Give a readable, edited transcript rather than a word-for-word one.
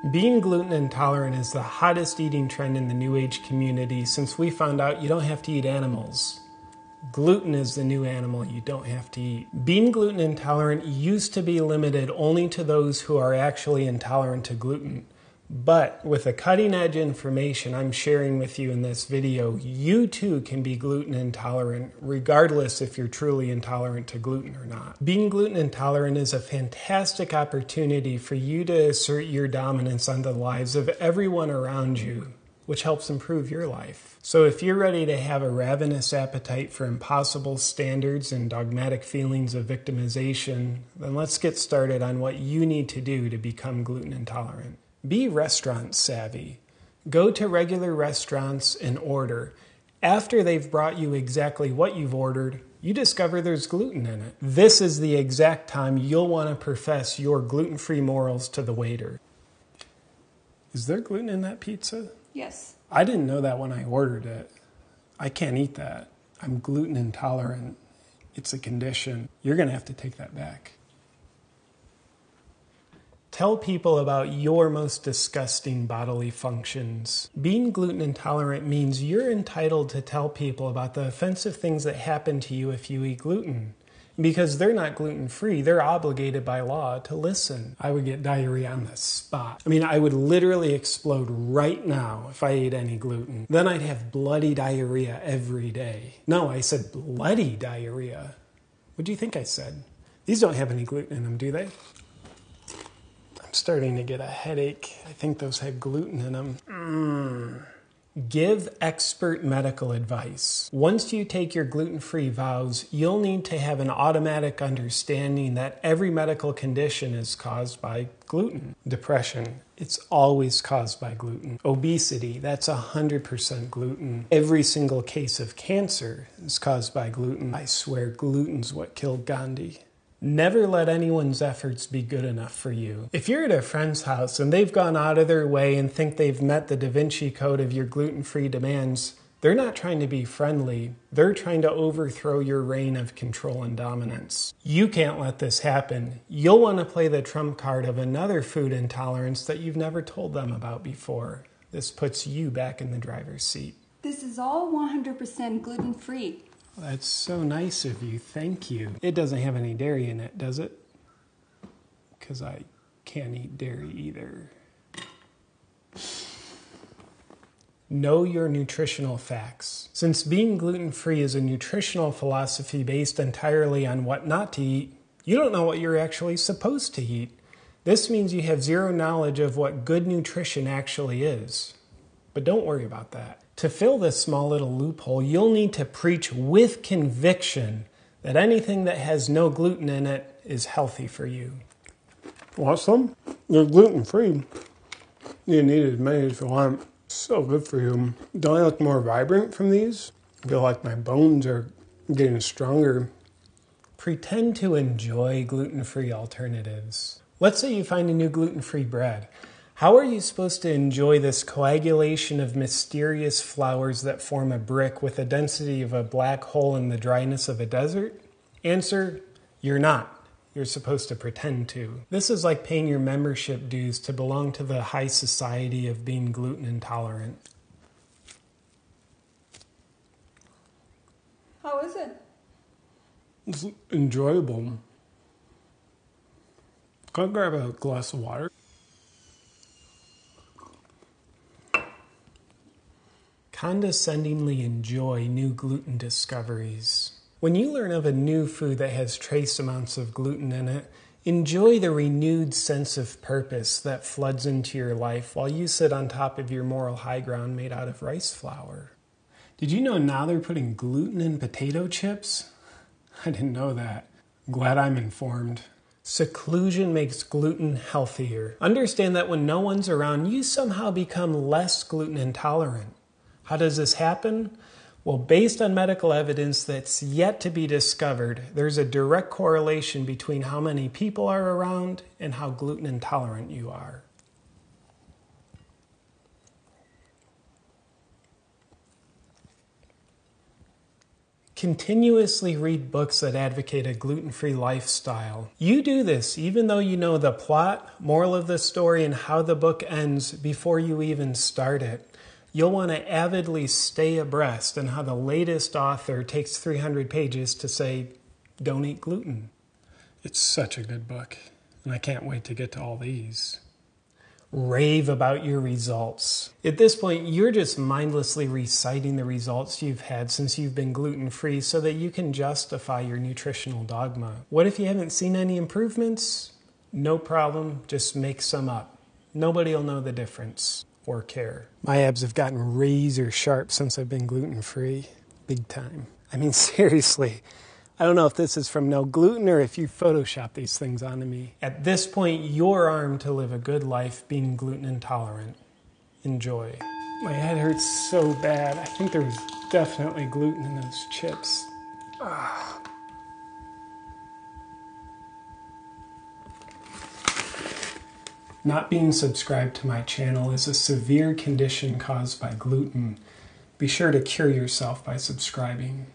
Being gluten intolerant is the hottest eating trend in the New Age community since we found out you don't have to eat animals. Gluten is the new animal you don't have to eat. Being gluten intolerant used to be limited only to those who are actually intolerant to gluten. But with the cutting edge information I'm sharing with you in this video, you too can be gluten intolerant regardless if you're truly intolerant to gluten or not. Being gluten intolerant is a fantastic opportunity for you to assert your dominance on the lives of everyone around you, which helps improve your life. So if you're ready to have a ravenous appetite for impossible standards and dogmatic feelings of victimization, then let's get started on what you need to do to become gluten intolerant. Be restaurant savvy. Go to regular restaurants and order. After they've brought you exactly what you've ordered, you discover there's gluten in it. This is the exact time you'll want to profess your gluten-free morals to the waiter. Is there gluten in that pizza? Yes. I didn't know that when I ordered it. I can't eat that. I'm gluten intolerant. It's a condition. You're going to have to take that back. Tell people about your most disgusting bodily functions. Being gluten intolerant means you're entitled to tell people about the offensive things that happen to you if you eat gluten. Because they're not gluten-free, they're obligated by law to listen. I would get diarrhea on the spot. I would literally explode right now if I ate any gluten. Then I'd have bloody diarrhea every day. No, I said bloody diarrhea. What do you think I said? These don't have any gluten in them, do they? I'm starting to get a headache. I think those had gluten in them. Give expert medical advice. Once you take your gluten-free vows, you'll need to have an automatic understanding that every medical condition is caused by gluten. Depression, it's always caused by gluten. Obesity, that's 100% gluten. Every single case of cancer is caused by gluten. I swear gluten's what killed Gandhi. Never let anyone's efforts be good enough for you. If you're at a friend's house and they've gone out of their way and think they've met the Da Vinci Code of your gluten-free demands, they're not trying to be friendly. They're trying to overthrow your reign of control and dominance. You can't let this happen. You'll want to play the trump card of another food intolerance that you've never told them about before. This puts you back in the driver's seat. This is all 100% gluten-free. That's so nice of you. Thank you. It doesn't have any dairy in it, does it? Because I can't eat dairy either. Know your nutritional facts. Since being gluten-free is a nutritional philosophy based entirely on what not to eat, you don't know what you're actually supposed to eat. This means you have zero knowledge of what good nutrition actually is. But don't worry about that. To fill this small little loophole, you'll need to preach with conviction that anything that has no gluten in it is healthy for you. Want some? They're gluten-free. You need as many as you want. So good for you. Don't I look more vibrant from these? I feel like my bones are getting stronger. Pretend to enjoy gluten-free alternatives. Let's say you find a new gluten-free bread. How are you supposed to enjoy this coagulation of mysterious flours that form a brick with the density of a black hole in the dryness of a desert? Answer, you're not. You're supposed to pretend to. This is like paying your membership dues to belong to the high society of being gluten intolerant. How is it? It's enjoyable. Can I grab a glass of water? Condescendingly enjoy new gluten discoveries. When you learn of a new food that has trace amounts of gluten in it, enjoy the renewed sense of purpose that floods into your life while you sit on top of your moral high ground made out of rice flour. Did you know now they're putting gluten in potato chips? I didn't know that. Glad I'm informed. Seclusion makes gluten healthier. Understand that when no one's around, you somehow become less gluten intolerant. How does this happen? Well, based on medical evidence that's yet to be discovered, there's a direct correlation between how many people are around and how gluten intolerant you are. Continuously read books that advocate a gluten-free lifestyle. You do this even though you know the plot, moral of the story, and how the book ends before you even start it. You'll want to avidly stay abreast on how the latest author takes 300 pages to say, don't eat gluten. It's such a good book, and I can't wait to get to all these. Rave about your results. At this point, you're just mindlessly reciting the results you've had since you've been gluten-free so that you can justify your nutritional dogma. What if you haven't seen any improvements? No problem, just make some up. Nobody will know the difference or care. My abs have gotten razor sharp since I've been gluten-free. Big time. I mean, seriously. I don't know if this is from no gluten or if you Photoshop these things onto me. At this point, you're armed to live a good life being gluten intolerant. Enjoy. My head hurts so bad. I think there was definitely gluten in those chips. Not being subscribed to my channel is a severe condition caused by gluten. Be sure to cure yourself by subscribing.